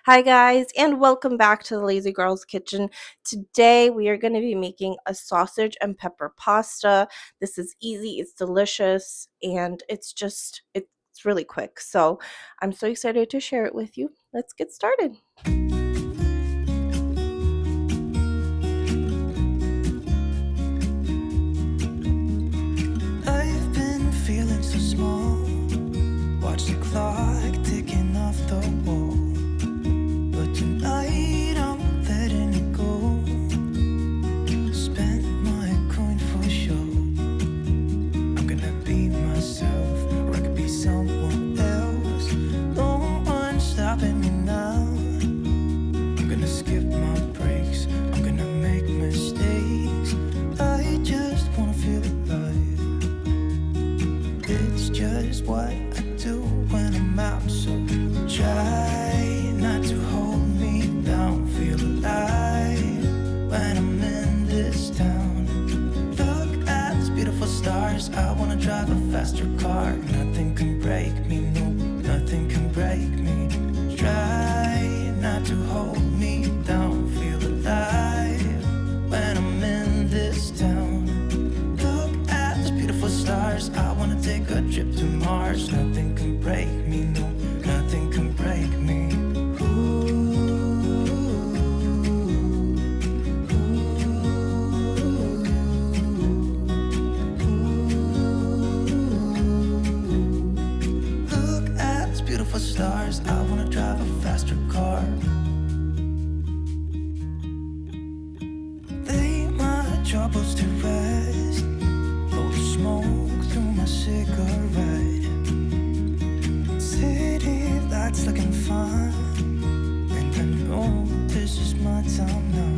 Hi, guys, and welcome back to the Lazy Girl's Kitchen. Today, we are going to be making a sausage and pepper pasta. This is easy, it's delicious, and it's really quick. So, I'm so excited to share it with you. Let's get started. I've been feeling so small. Watch the clock ticking off the wall. But tonight I'm letting it go. Spend my coin for sure. I'm gonna be myself, or I could be someone else. No one's stopping me now. I'm gonna skip my breaks. I'm gonna make mistakes. I just wanna feel alive. It's just what I do when I'm out, so try not to hold me down. Feel alive when I'm in this town. Look at these beautiful stars. I wanna drive a faster car. Nothing can break me, no, nothing can break me. Try not to hold me down. Feel alive when I'm in this town. Look at these beautiful stars. I wanna take a trip to Mars. Nothing can break me, no, nothing can break me. Look at these beautiful stars. I wanna drive a faster car. Lay my troubles to rest. Blow the smoke through my cigarette. City lights looking fine, and I know this is my time now.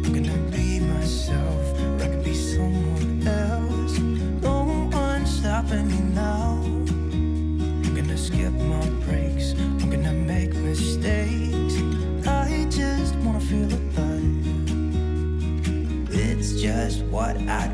I'm gonna be myself, or I could be someone else. No one's stopping me now. I'm gonna skip my breaks. I'm gonna make mistakes. I just wanna feel alive. It's just what I